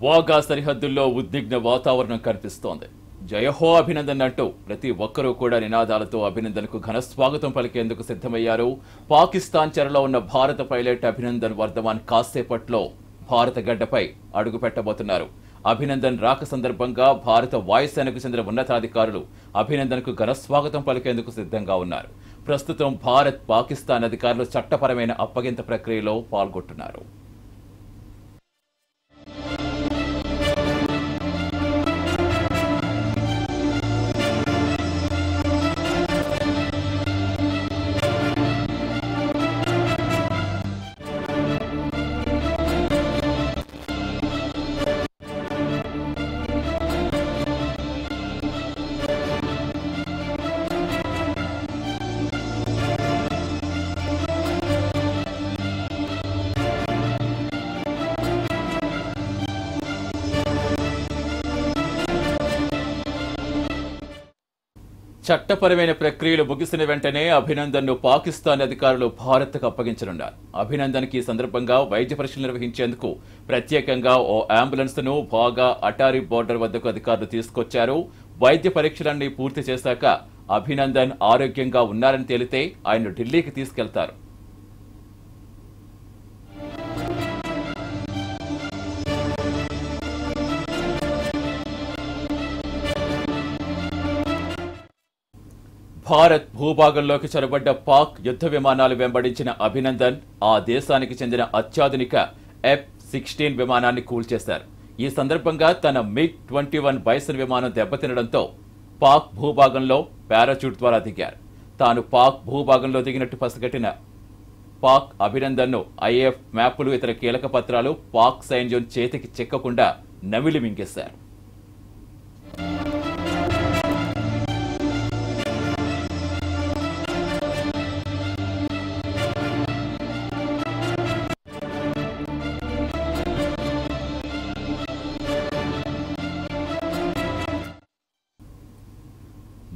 వాగా సరిహద్దుల్లో ఉద్విగ్న వాతావరణం కనిపిస్తోంది. జయహో అభినందన్ అంటూ ప్రతి ఒక్కరూ కూడా నినాదాలతో అభినందన్కు ఘన స్వాగతం పలికేందుకు సిద్ధమయ్యారు. పాకిస్తాన్ చెరలో ఉన్న భారత పైలట్ అభినందన్ వర్ధమాన్ కాసేపట్లో భారత గడ్డపై అడుగు పెట్టబోతున్నారు. అభినందన్ రాక సందర్భంగా భారత వాయుసేనకు చెందిన ఉన్నతాధికారులు అభినందన్కు ఘన స్వాగతం పలికేందుకు సిద్ధంగా ఉన్నారు. ప్రస్తుతం భారత్ పాకిస్తాన్ అధికారులు చట్టపరమైన అప్పగింత ప్రక్రియలో పాల్గొంటున్నారు. చట్టపరమైన ప్రక్రియలు ముగిసిన వెంటనే అభినందన్ను పాకిస్తాన్ అధికారులు భారత్కు అప్పగించనున్నారు. అభినందన్కి ఈ సందర్భంగా వైద్య పరీక్షలు నిర్వహించేందుకు ప్రత్యేకంగా ఓ అంబులెన్స్ ను వాగా అటారీ బోర్డర్ వద్దకు అధికారులు తీసుకొచ్చారు. వైద్య పరీక్షలన్నీ పూర్తి చేశాక అభినందన్ ఆరోగ్యంగా ఉన్నారని తేలితే ఆయన్ను ఢిల్లీకి తీసుకెళ్తారు. భారత్ భూభాగంలోకి చొరబడ్డ పాక్ యుద్ధ విమానాలు వెంబడించిన అభినందన్ ఆ దేశానికి చెందిన అత్యాధునిక F-16 విమానాన్ని కూల్చేశారు. ఈ సందర్భంగా తన MiG-21 బైసన్ విమానం దెబ్బతినడంతో పాక్ భూభాగంలో పారాచూట్ ద్వారా దిగారు. తాను పాక్ భూభాగంలో దిగినట్టు పసిగట్టిన పాక్ అభినందన్ను IAF మ్యాపులు ఇతర కీలక పత్రాలు పాక్ సైన్యం చేతికి చిక్కకుండా నమిలి మింగేశారు.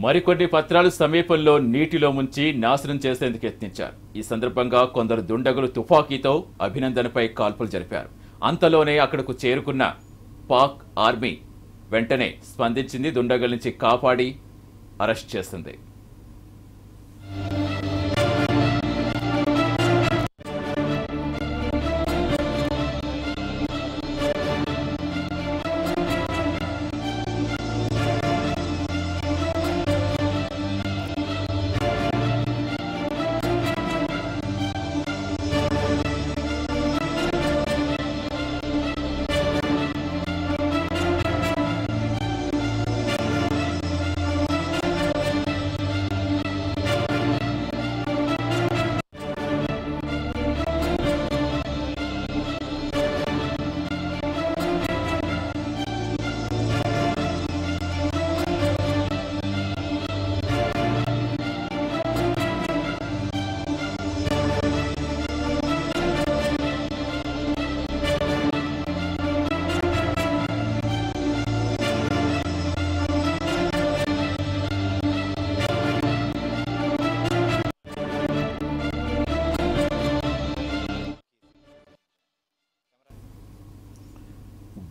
మరికొన్ని పత్రాలు సమీపంలో నీటిలో ముంచి నాశనం చేసేందుకు యత్నించారు. ఈ సందర్భంగా కొందరు దుండగులు తుపాకీతో అభినందన్పై కాల్పులు జరిపారు. అంతలోనే అక్కడకు చేరుకున్న పాక్ ఆర్మీ వెంటనే స్పందించింది. దుండగుల నుంచి కాపాడి అరెస్ట్ చేసింది.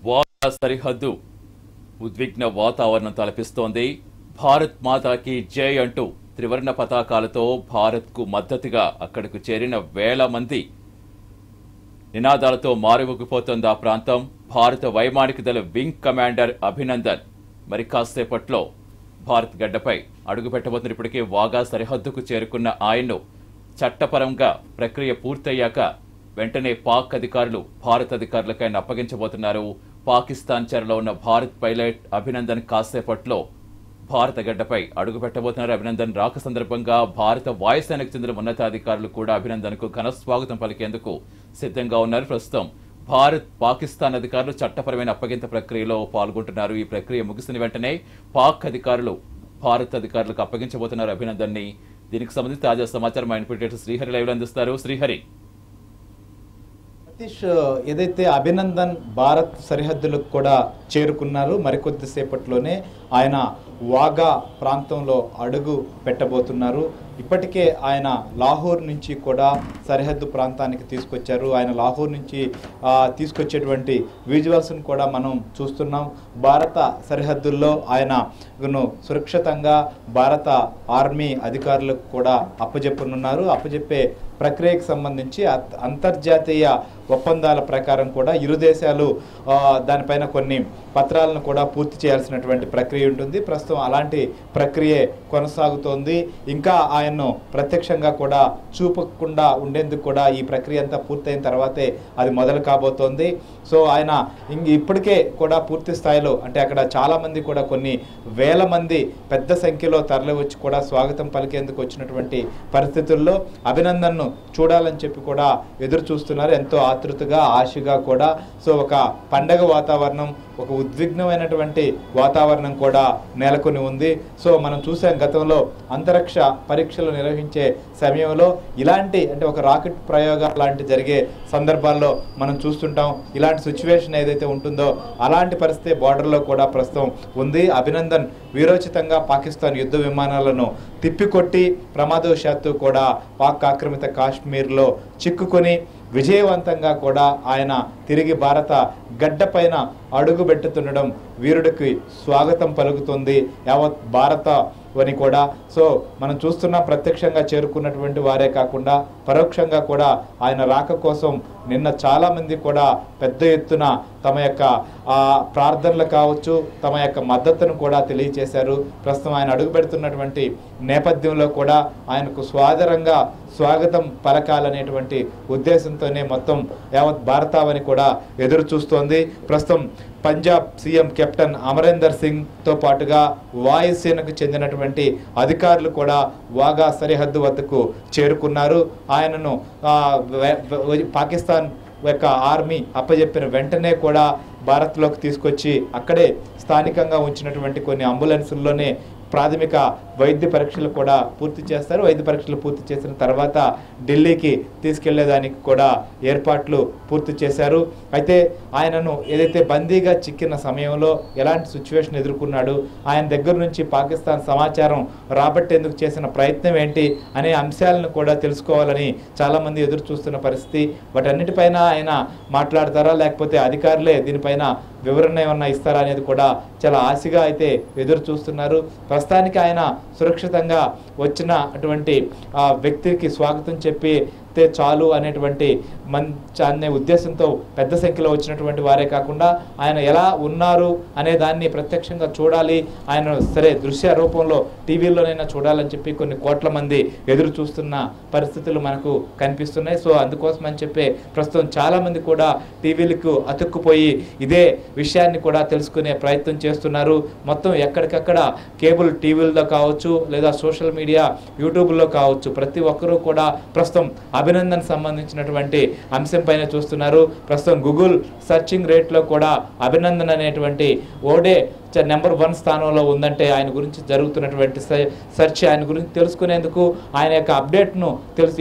వాగా సరిహద్దు ఉద్విగ్న వాతావరణం తలపిస్తోంది. భారత్ మాతాకి జై అంటూ త్రివర్ణ పతాకాలతో భారత్కు మద్దతుగా అక్కడకు చేరిన వేల మంది నినాదాలతో మారుమోగిపోతోంది ఆ ప్రాంతం. భారత వైమానిక దళ వింగ్ కమాండర్ అభినందన్ మరి కాసేపట్లో భారత్ గడ్డపై అడుగు పెట్టబోతున్న ఇప్పటికే వాగా సరిహద్దుకు చేరుకున్న ఆయన్ను చట్టపరంగా ప్రక్రియ పూర్తయ్యాక వెంటనే పాక్ అధికారులు భారత అధికారులకు ఆయన అప్పగించబోతున్నారు. పాకిస్తాన్ చెరలో ఉన్న భారత్ పైలట్ అభినందన్ కాసేపట్లో భారత గడ్డపై అడుగు పెట్టబోతున్నారు. అభినందన్ రాక సందర్భంగా భారత వాయుసేనకు చెందిన ఉన్నతాధికారులు కూడా అభినందన్కు ఘన స్వాగతం పలికేందుకు సిద్ధంగా ఉన్నారు. ప్రస్తుతం భారత్ పాకిస్తాన్ అధికారులు చట్టపరమైన అప్పగింత ప్రక్రియలో పాల్గొంటున్నారు. ఈ ప్రక్రియ ముగిసిన వెంటనే పాక్ అధికారులు భారత్ అధికారులకు అప్పగించబోతున్నారు అభినందన్ని. దీనికి సంబంధించి తాజా సమాచారం మా ఇన్పుట్ శ్రీహరి లైవ్ లో అందిస్తారు. శ్రీహరి, సతీష్, ఏదైతే అభినందన్ భారత్ సరిహద్దులకు కూడా చేరుకున్నారు, మరికొద్దిసేపట్లోనే ఆయన వాగా ప్రాంతంలో అడుగు పెట్టబోతున్నారు. ఇప్పటికే ఆయన లాహోర్ నుంచి కూడా సరిహద్దు ప్రాంతానికి తీసుకొచ్చారు. ఆయన లాహోర్ నుంచి తీసుకొచ్చేటువంటి విజువల్స్ను కూడా మనం చూస్తున్నాం. భారత సరిహద్దుల్లో ఆయనను సురక్షితంగా భారత ఆర్మీ అధికారులకు కూడా అప్పజెప్పనున్నారు. అప్పజెప్పే ప్రక్రియకు సంబంధించి అంతర్జాతీయ ఒప్పందాల ప్రకారం కూడా ఇరు దేశాలు దానిపైన కొన్ని పత్రాలను కూడా పూర్తి చేయాల్సినటువంటి ప్రక్రియ ఉంటుంది. ప్రస్తుతం అలాంటి ప్రక్రియే కొనసాగుతోంది. ఇంకా ఆయన్ను ప్రత్యక్షంగా కూడా చూపకుండా ఉండేందుకు కూడా ఈ ప్రక్రియ అంతా పూర్తయిన తర్వాతే అది మొదలు కాబోతోంది. సో ఆయన ఇప్పటికే కూడా పూర్తి స్థాయిలో అంటే అక్కడ చాలామంది కూడా కొన్ని వేల మంది పెద్ద సంఖ్యలో తరలి వచ్చి కూడా స్వాగతం పలికేందుకు వచ్చినటువంటి పరిస్థితుల్లో అభినందన్ను చూడాలని చెప్పి కూడా ఎదురు చూస్తున్నారు, ఎంతో ఆతృతగా ఆశగా కూడా. సో ఒక పండగ వాతావరణం, ఒక ఉద్విగ్నమైనటువంటి వాతావరణం కూడా నెలకొని ఉంది. సో మనం చూసాం గతంలో అంతరిక్ష పరీక్షలు నిర్వహించే సమయంలో ఇలాంటి అంటే ఒక రాకెట్ ప్రయోగాలు లాంటి జరిగే సందర్భాల్లో మనం చూస్తుంటాం. ఇలాంటి సిచ్యువేషన్ ఏదైతే ఉంటుందో అలాంటి పరిస్థితి బార్డర్లో కూడా ప్రస్తుతం ఉంది. అభినందన్ వీరోచితంగా పాకిస్తాన్ యుద్ధ విమానాలను తిప్పికొట్టి ప్రమాదవశాత్తు కూడా పాక్ ఆక్రమిత కాశ్మీర్లో చిక్కుకొని విజయవంతంగా కూడా ఆయన తిరిగి భారత గడ్డపైన అడుగుపెట్టుతుండడం వీరుడికి స్వాగతం పలుకుతుంది యావత్ భారత అని కూడా. సో మనం చూస్తున్న ప్రత్యక్షంగా చేరుకున్నటువంటి వారే కాకుండా పరోక్షంగా కూడా ఆయన రాక కోసం నిన్న చాలామంది కూడా పెద్ద ఎత్తున తమ యొక్క ప్రార్థనలు కావచ్చు, తమ యొక్క మద్దతును కూడా తెలియచేశారు. ప్రస్తుతం ఆయన అడుగు పెడుతున్నటువంటి నేపథ్యంలో కూడా ఆయనకు స్వాదరంగా స్వాగతం పలకాలనేటువంటి ఉద్దేశంతోనే మొత్తం యావత్ భారతావని కూడా ఎదురు చూస్తోంది. ప్రస్తుతం పంజాబ్ సీఎం కెప్టెన్ అమరీందర్ సింగ్తో పాటుగా వాయుసేనకు చెందినటువంటి అధికారులు కూడా వాగా సరిహద్దు వద్దకు చేరుకున్నారు. ఆయనను పాకిస్తాన్ యొక్క ఆర్మీ అప్పజెప్పిన వెంటనే కూడా భారత్లోకి తీసుకొచ్చి అక్కడే స్థానికంగా ఉంచినటువంటి కొన్ని అంబులెన్సుల్లోనే ప్రాథమిక వైద్య పరీక్షలు కూడా పూర్తి చేస్తారు. వైద్య పరీక్షలు పూర్తి చేసిన తర్వాత ఢిల్లీకి తీసుకెళ్లేదానికి కూడా ఏర్పాట్లు పూర్తి చేశారు. అయితే ఆయనను ఏదైతే బందీగా చిక్కిన సమయంలో ఎలాంటి సిచ్యువేషన్ ఎదుర్కొన్నాడు, ఆయన దగ్గర నుంచి పాకిస్తాన్ సమాచారం రాబట్టేందుకు చేసిన ప్రయత్నం ఏంటి అనే అంశాలను కూడా తెలుసుకోవాలని చాలామంది ఎదురు చూస్తున్న పరిస్థితి. వాటన్నిటిపైన ఆయన మాట్లాడతారా లేకపోతే అధికారులే దీనిపైన వివరణ ఏమన్నా ఇస్తారా అనేది కూడా చాలా ఆశగా అయితే ఎదురు చూస్తున్నారు. ప్రస్తుతానికి ఆయన సురక్షితంగా వచ్చిన అటువంటి వ్యక్తికి స్వాగతం చెప్పి చాలు అనేటువంటి అనే ఉద్దేశంతో పెద్ద సంఖ్యలో వచ్చినటువంటి వారే కాకుండా ఆయన ఎలా ఉన్నారు అనే దాన్ని ప్రత్యక్షంగా చూడాలి, ఆయన సరే దృశ్య రూపంలో టీవీలోనైనా చూడాలని చెప్పి కొన్ని కోట్ల మంది ఎదురు చూస్తున్న పరిస్థితులు మనకు కనిపిస్తున్నాయి. సో అందుకోసం అని చెప్పి ప్రస్తుతం చాలామంది కూడా టీవీలకు అతుక్కుపోయి ఇదే విషయాన్ని కూడా తెలుసుకునే ప్రయత్నం చేస్తున్నారు. మొత్తం ఎక్కడికక్కడ కేబుల్ టీవీల్లో కావచ్చు లేదా సోషల్ మీడియా యూట్యూబ్లో కావచ్చు ప్రతి ఒక్కరూ కూడా ప్రస్తుతం అభినందన్ సంబంధించినటువంటి అంశం పైన చూస్తున్నారు. ప్రస్తుతం గూగుల్ సర్చింగ్ రేట్లో కూడా అభినందన్ అనేటువంటి ఓడే నెంబర్ 1 స్థానంలో ఉందంటే ఆయన గురించి జరుగుతున్నటువంటి సెర్చ్, ఆయన గురించి తెలుసుకునేందుకు, ఆయన యొక్క అప్డేట్ను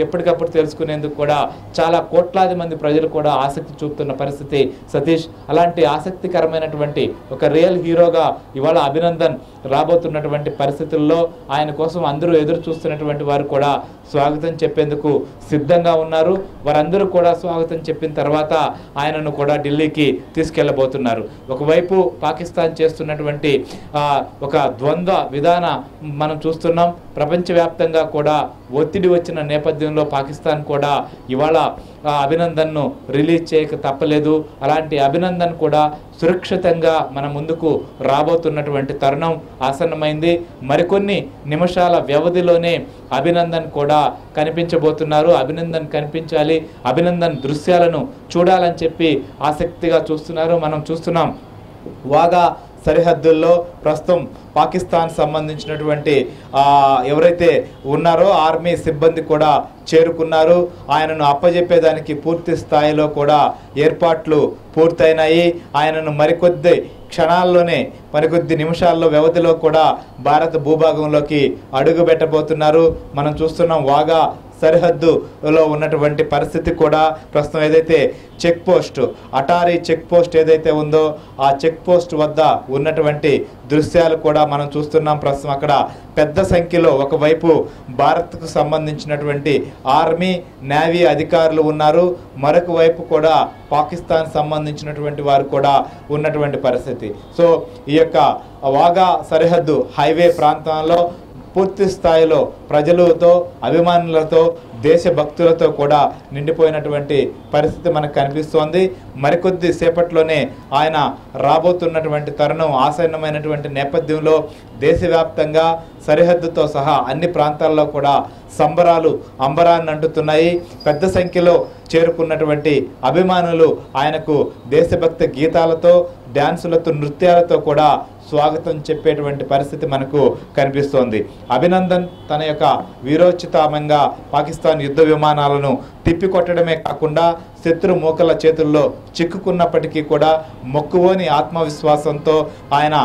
ఎప్పటికప్పుడు తెలుసుకునేందుకు కూడా చాలా కోట్లాది మంది ప్రజలు కూడా ఆసక్తి చూపుతున్న పరిస్థితి సతీష్. అలాంటి ఆసక్తికరమైనటువంటి ఒక రియల్ హీరోగా ఇవాళ అభినందన్ రాబోతున్నటువంటి పరిస్థితుల్లో ఆయన కోసం అందరూ ఎదురు చూస్తున్నటువంటి వారు కూడా స్వాగతం చెప్పేందుకు సిద్ధంగా ఉన్నారు. వారందరూ కూడా స్వాగతం చెప్పిన తర్వాత ఆయనను కూడా ఢిల్లీకి తీసుకెళ్లబోతున్నారు. ఒకవైపు పాకిస్తాన్ చేస్తున్నటువంటి ఒక ద్వంద్వ విధాన మనం చూస్తున్నాం. ప్రపంచవ్యాప్తంగా కూడా ఒత్తిడి వచ్చిన నేపథ్యంలో పాకిస్తాన్ కూడా ఇవాళ అభినందన్ను రిలీజ్ చేయక తప్పలేదు. అలాంటి అభినందన్ కూడా సురక్షితంగా మన ముందుకు రాబోతున్నటువంటి తరుణం ఆసన్నమైంది. మరికొన్ని నిమిషాల వ్యవధిలోనే అభినందన్ కూడా కనిపించబోతున్నారు. అభినందన్ కనిపించాలి, అభినందన్ దృశ్యాలను చూడాలని చెప్పి ఆసక్తిగా చూస్తున్నారు. మనం చూస్తున్నాం వాగా సరిహద్దుల్లో ప్రస్తుతం పాకిస్తాన్ సంబంధించినటువంటి ఎవరైతే ఉన్నారో ఆర్మీ సిబ్బంది కూడా చేరుకున్నారు. ఆయనను అప్పజెప్పేదానికి పూర్తి స్థాయిలో కూడా ఏర్పాట్లు పూర్తయినాయి. ఆయనను మరికొద్ది క్షణాల్లోనే మరికొద్ది నిమిషాల్లో వ్యవధిలో కూడా భారత భూభాగంలోకి అడుగు పెట్టబోతున్నారు. మనం చూస్తున్నాం వాగా సరిహద్దులో ఉన్నటువంటి పరిస్థితి కూడా ప్రస్తుతం ఏదైతే check post Attari check post ఏదైతే ఉందో ఆ చెక్ పోస్ట్ వద్ద ఉన్నటువంటి దృశ్యాలు కూడా మనం చూస్తున్నాం. ప్రస్తుతం అక్కడ పెద్ద సంఖ్యలో ఒకవైపు భారత్కు సంబంధించినటువంటి ఆర్మీ నేవీ అధికారులు ఉన్నారు, మరొక వైపు కూడా పాకిస్తాన్ సంబంధించినటువంటి వారు కూడా ఉన్నటువంటి పరిస్థితి. సో ఈ యొక్క వాగా సరిహద్దు హైవే ప్రాంతంలో పూర్తి స్థాయిలో ప్రజలతో అభిమానులతో దేశభక్తులతో కూడా నిండిపోయినటువంటి పరిస్థితి మనకు కనిపిస్తోంది. మరికొద్ది సేపట్లోనే ఆయన రాబోతున్నటువంటి తరుణం ఆసన్నమైనటువంటి నేపథ్యంలో దేశవ్యాప్తంగా సరిహద్దుతో సహా అన్ని ప్రాంతాల్లో కూడా సంబరాలు అంబరాన్ని అంటుతున్నాయి. పెద్ద సంఖ్యలో చేరుకున్నటువంటి అభిమానులు ఆయనకు దేశభక్తి గీతాలతో డ్యాన్సులతో నృత్యాలతో కూడా స్వాగతం చెప్పేటువంటి పరిస్థితి మనకు కనిపిస్తోంది. అభినందన్ తన యొక్క వీరోచితమంగా పాకిస్తాన్ యుద్ధ విమానాలను తిప్పికొట్టడమే కాకుండా శత్రు మూకల చేతుల్లో చిక్కుకున్నప్పటికీ కూడా మొక్కువోని ఆత్మవిశ్వాసంతో ఆయన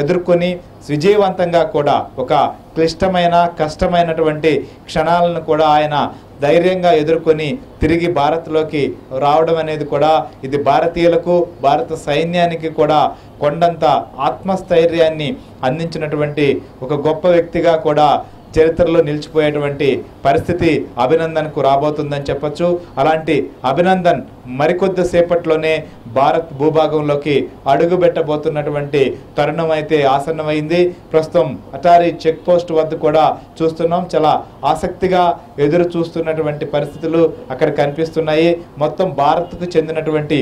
ఎదుర్కొని విజయవంతంగా కూడా ఒక క్లిష్టమైన కష్టమైనటువంటి క్షణాలను కూడా ఆయన ధైర్యంగా ఎదుర్కొని తిరిగి భారత్లోకి రావడం అనేది కూడా ఇది భారతీయులకు భారత సైన్యానికి కూడా కొండంత ఆత్మస్థైర్యాన్ని అందించినటువంటి ఒక గొప్ప వ్యక్తిగా కూడా చరిత్రలో నిలిచిపోయేటువంటి పరిస్థితి అభినందన్కు రాబోతుందని చెప్పొచ్చు. అలాంటి అభినందన్ మరికొద్ది సేపట్లోనే భారత్ భూభాగంలోకి అడుగుపెట్టబోతున్నటువంటి తరుణం అయితే ఆసన్నమైంది. ప్రస్తుతం అటారీ చెక్ పోస్ట్ వద్ద కూడా చూస్తున్నాం, చాలా ఆసక్తిగా ఎదురు చూస్తున్నటువంటి పరిస్థితులు అక్కడ కనిపిస్తున్నాయి. మొత్తం భారత్కు చెందినటువంటి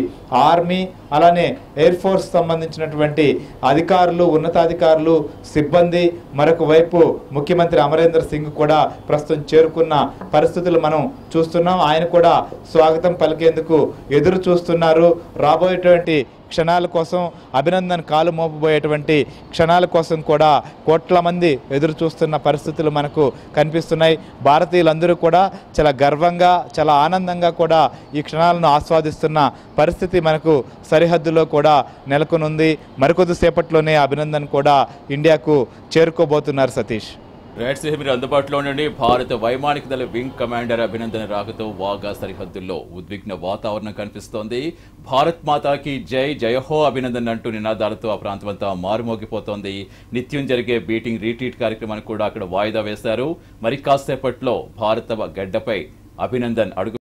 ఆర్మీ అలానే ఎయిర్ ఫోర్స్ సంబంధించినటువంటి అధికారులు ఉన్నతాధికారులు సిబ్బంది మరొక వైపు ముఖ్యమంత్రి అమరేందర్ సింగ్ కూడా ప్రస్తుతం చేరుకున్న పరిస్థితులు మనం చూస్తున్నాం. ఆయన కూడా స్వాగతం పలికేందుకు ఎదురు చూస్తున్నారు. రాబోయేటువంటి క్షణాల కోసం అభినందన్ కాలు మోపబోయేటువంటి క్షణాల కోసం కూడా కోట్ల మంది ఎదురు చూస్తున్న పరిస్థితులు మనకు కనిపిస్తున్నాయి. భారతీయులందరూ కూడా చాలా గర్వంగా చాలా ఆనందంగా కూడా ఈ క్షణాలను ఆస్వాదిస్తున్న పరిస్థితి మనకు సరిహద్దులో కూడా నెలకొనుంది. మరికొద్ది సేపట్లోనే అభినందన్ కూడా ఇండియాకు చేరుకోబోతున్నారు. సతీష్ రైట్ సి మీరు అందుబాటులో ఉండండి. భారత వైమానిక దళ వింగ్ కమాండర్ అభినందన్ రాకతో వాగా సరిహద్దుల్లో ఉద్విగ్న వాతావరణం కనిపిస్తోంది. భారత్ మాతాకి జై జయహో అభినందన్ అంటూ నినాదాలతో ఆ ప్రాంతమంతా మారుమోగిపోతోంది. నిత్యం జరిగే బీటింగ్ రీట్రీట్ కార్యక్రమాన్ని కూడా అక్కడ వాయిదా వేశారు. మరి కాసేపట్లో భారత గడ్డపై అభినందన్ అడుగు